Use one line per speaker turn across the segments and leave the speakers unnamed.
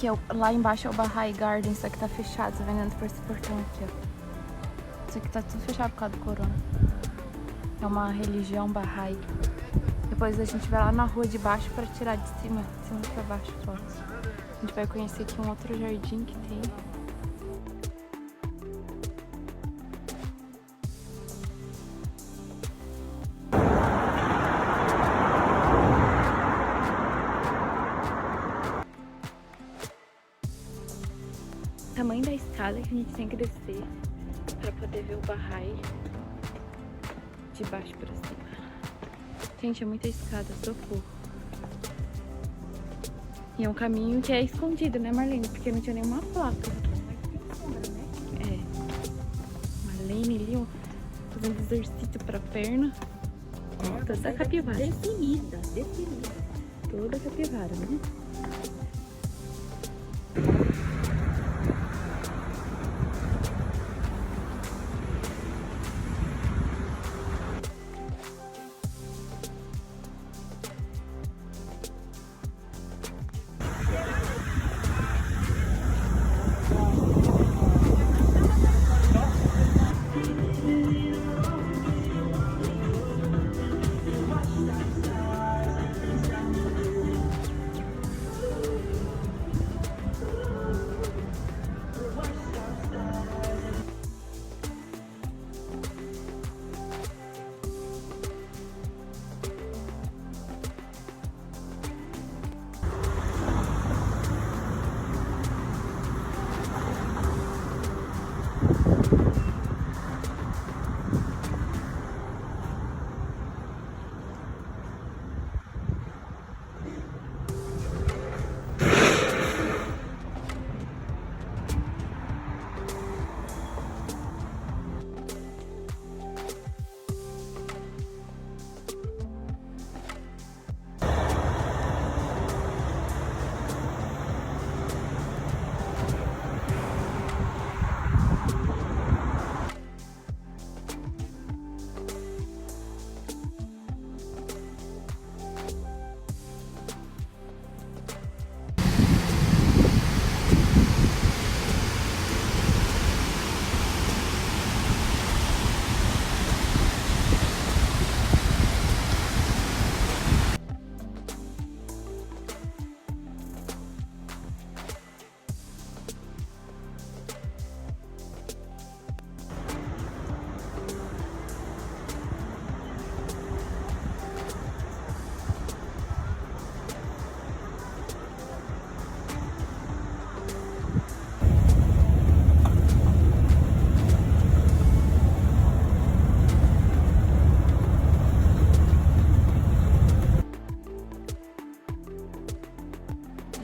Aqui, lá embaixo é o Bahá'í Garden, só que tá fechado, tá vendo por esse portão aqui, ó. Isso aqui tá tudo fechado por causa do corona. É uma religião Bahá'í. Depois a gente vai lá na rua de baixo pra tirar de cima pra baixo fotos. A gente vai conhecer aqui um outro jardim que tem. O tamanho da escada que a gente tem que descer pra poder ver o Bahá'í de baixo pra cima. Gente, é muita escada, socorro. E é um caminho que é escondido, né, Marlene? Porque não tinha nenhuma placa. É. Marlene ali, ó, fazendo exercício pra perna. Ó, toda capivara.
Definida.
Toda capivara, né?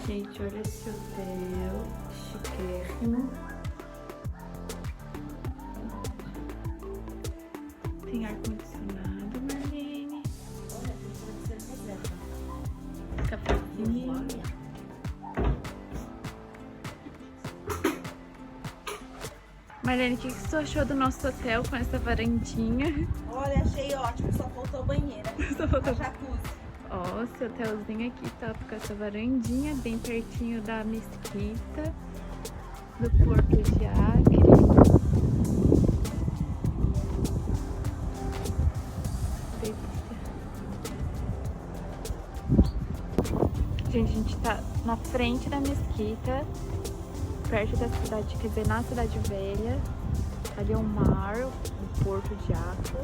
Gente, olha esse hotel chiquérrimo. Tem ar-condicionado, Marlene.
Olha, pode ser reserva.
Cafezinho. Marlene, o que você achou do nosso hotel com essa varandinha?
Olha, achei ótimo, só faltou banheira.
Só faltou-
A jacuzzi.
Ó, esse hotelzinho aqui top com essa varandinha, bem pertinho da mesquita, do Porto de Acre. Delícia. Gente, a gente tá na frente da mesquita, perto da cidade, quer dizer, na Cidade Velha. Ali é o mar, o Porto de Acre.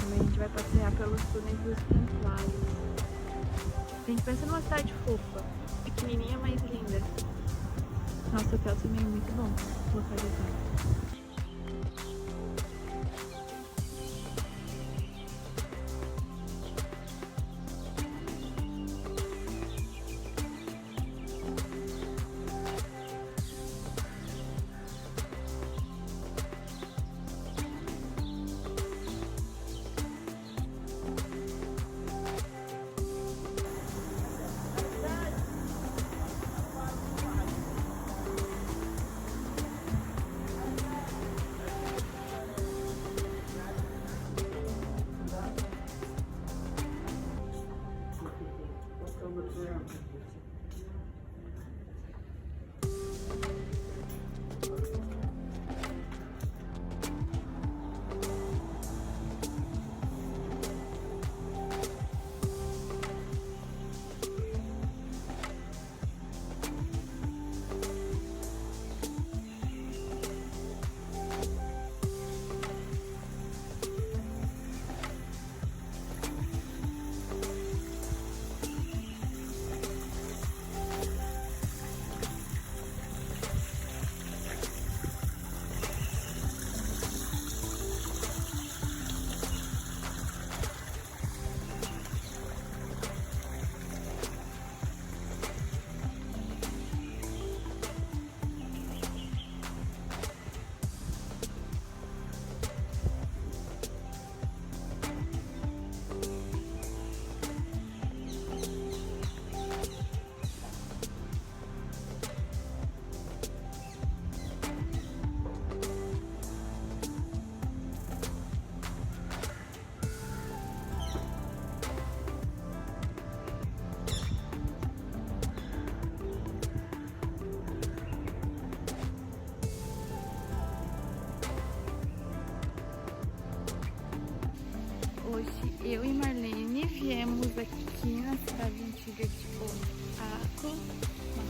Também a gente vai passear pelos túneis dos Templários. Gente, pensa numa cidade fofa, pequenininha, mas linda. Nosso hotel também é muito bom, localizado. viemos aqui na cidade antiga de Oahu.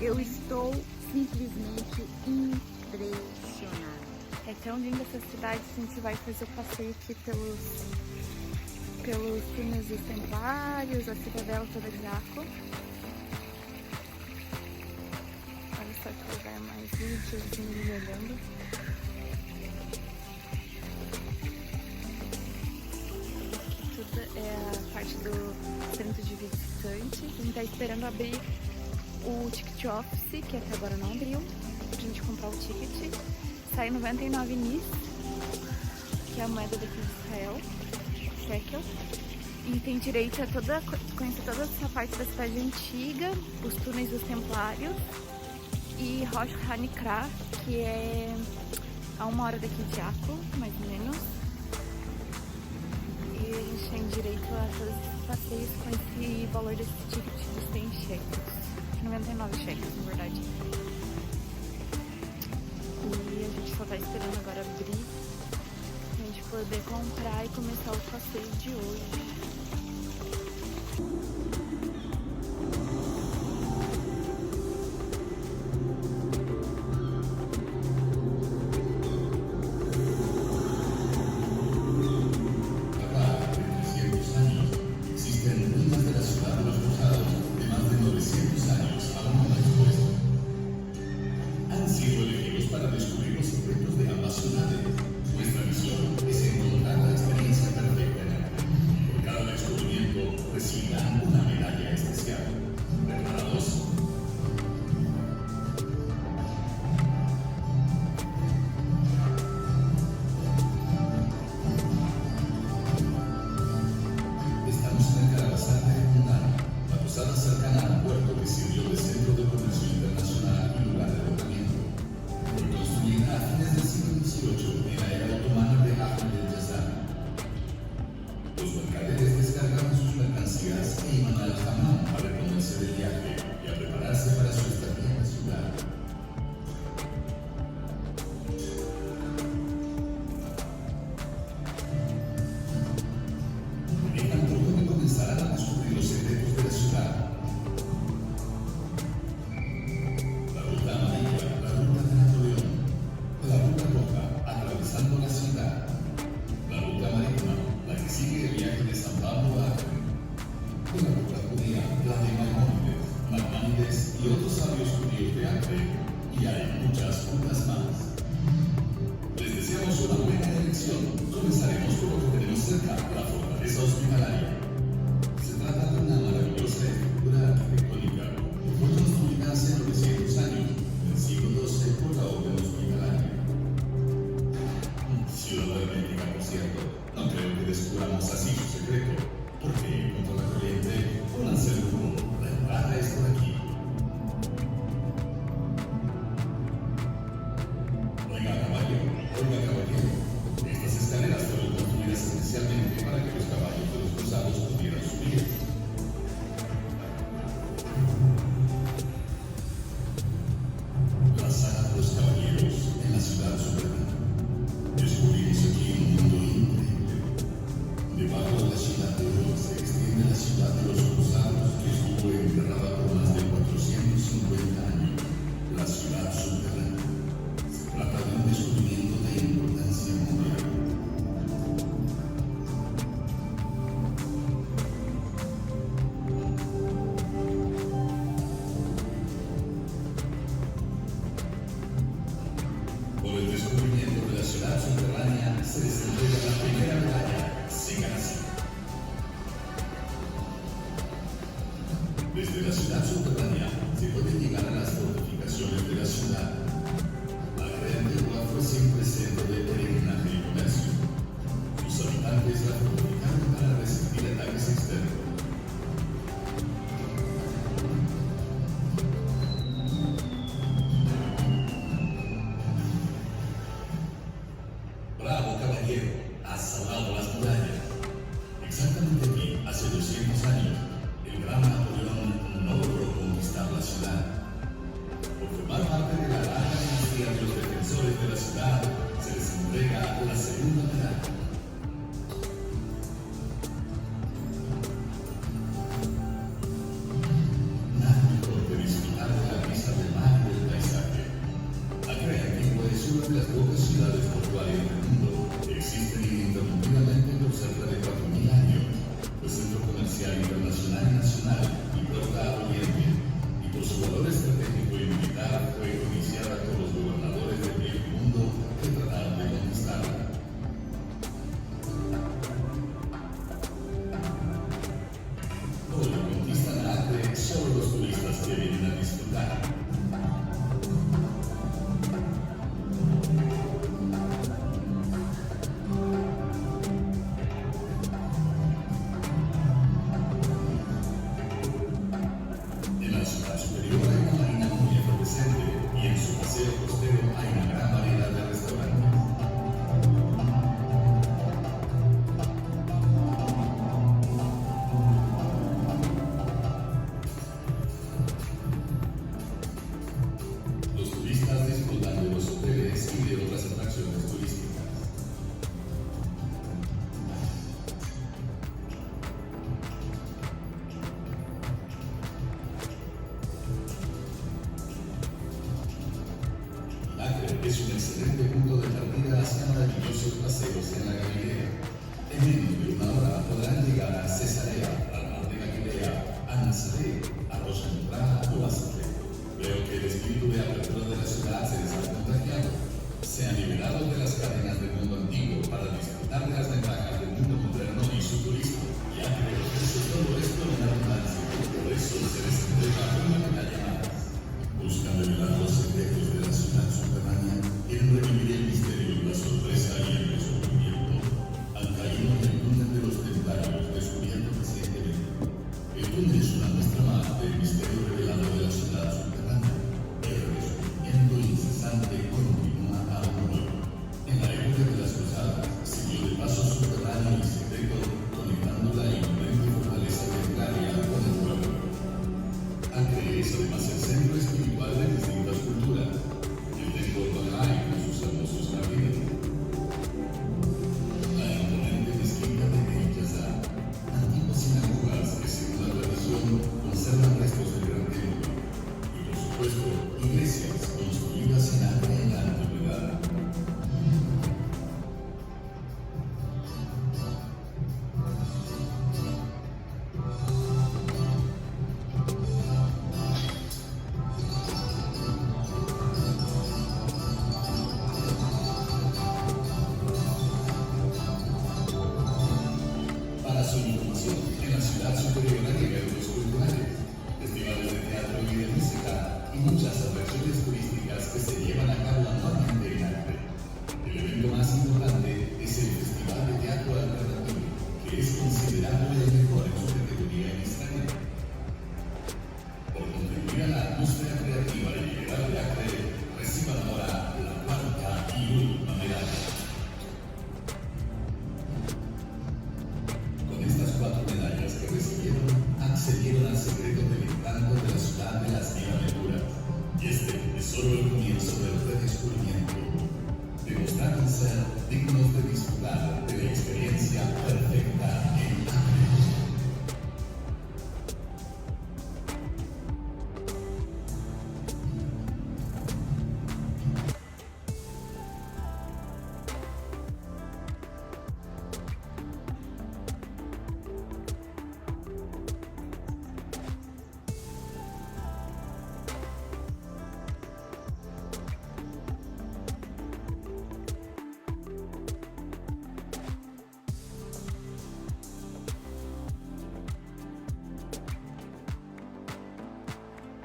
Eu estou simplesmente impressionada.
É tão linda essa cidade, a gente vai fazer o passeio aqui pelos túneis dos Templários, a cidadela toda de Oahu. Olha só que lugar mais lindo, me olhando. É a parte do centro de visitantes. A gente tá esperando abrir o ticket office, que até agora não abriu, pra gente comprar o ticket. Sai 99 nis, que é a moeda daqui de Israel, shekel. E tem direito a conhecer toda essa parte da cidade antiga, os túneis dos Templários e Rosh Hanikra, que é a 1 hora daqui de Oahu, mais ou menos. E a gente tem direito a todos esses passeios com esse valor desse ticket de 100 shekels. 99 shekels, na verdade. E a gente só tá esperando agora abrir pra gente poder comprar e começar o passeio de hoje.
Y otros sabios judíos de antes, y hay muchas más. Les deseamos una buena elección. Comenzaremos con lo que tenemos cerca, la fortaleza hospitalaria. Se trata de una maravillosa estructura arquitectónica que fue construida hace 900 años, en el siglo XII, por la orden hospitalaria. Ciudad hermética, por cierto. No creo que descubramos así su secreto, porque contra la corriente, pónganse el rumbo. La entrada es por aquí. Oiga, caballero, estas escaleras fueron construidas especialmente para que los caballos de los cruzados pudieran subir. La sala de los caballeros en la ciudad soberana. Descubrimos aquí un mundo increíble. Debajo de la ciudad de oro se extiende la ciudad de los cruzados, que estuvo enterrada por más de 450 años. La ciudad subterránea. Se trata de un descubrimiento de importancia mundial. Por el descubrimiento de la ciudad subterránea se les entrega la primera medalla. Sigan así. Desde la ciudad subterránea se puede llegar a las fortificaciones de la ciudad. Fue siempre centro de peregrinaje y comercio. Sus habitantes la fortificaron para resistir ataques externos. Bravo, caballero, has salvado las murallas. Exactamente aquí, hace 200 años, el gran Napoleón no logró conquistar la ciudad. Por formar parte de la larga dinastía de los defensores de la ciudad, se les entrega disfrutar. En la ciudad superior hay una marina muy efervescente y en su paseo costero hay una gran variedad de restaurantes. Los turistas disfrutan de los hoteles y de otras atracciones turísticas. Acre es un excelente punto de partida hacia maravillosos paseos en la Galilea. En menos de una hora podrán llegar a Cesarea, al mar de Galilea, a Nazaret, a Rosh Hashanah o a Safed. Veo que el espíritu de apertura de la ciudad se les ha contagiado. Se han liberado de las cadenas del mundo antiguo para disfrutar de las ventajas del mundo moderno y su turismo. Y Acre ofrece todo esto en abundancia. Por eso se les entrega una medalla más. Buscan revelar los secretos de la ciudad subterránea, quieren revivir el misterio, la sorpresa y el descubrimiento. Han caído en el túnel de los templarios, descubierto recientemente. El túnel es una muestra más del misterio revelado de la ciudad subterránea. El descubrimiento incesante continúa aún hoy. En la época de las cruzadas, siguió el paso subterráneo y secreto, conectando la imponente fortaleza de Italia con el pueblo. Acre es además el centro espiritual de distintas culturas. El templo Bahá'í con sus hermosos jardines. La imponente mezquita de El Yazar. Antiguas sinagogas que, según la tradición, conservan restos del gran templo. Y, por supuesto, iglesias construidas en Acre en la antigüedad. Para su información, en la ciudad superior hay eventos culturales, festivales de teatro y de música y muchas atracciones turísticas que se llevan a cabo anualmente en Acre. El evento más importante es el Festival de Teatro Alternativo, que es considerado el mejor en su categoría en España. Por contribuir a la atmósfera creativa y liberal de Acre, reciban ahora la cuarta y última medalla. Con estas 4 medallas que recibieron, accedieron al secreto del encanto de la ciudad de las mil aventuras. Y este es solo el comienzo del redescubrimiento. Demostraron ser dignos de disfrutar de la experiencia perfecta en Acre.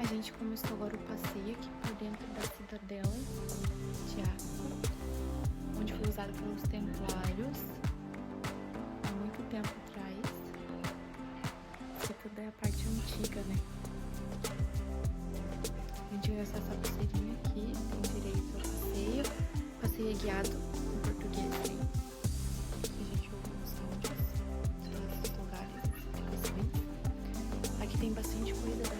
A gente começou agora o passeio aqui por dentro da cidadela de Acre, onde foi usado pelos templários há muito tempo atrás. Isso tudo é a parte antiga, né? A gente vai acessar a pulseirinha aqui, tem direito ao passeio. Passeio é guiado em português, tem. A gente ouve uns áudios, todos os lugares, explicações. Aqui tem bastante coisa da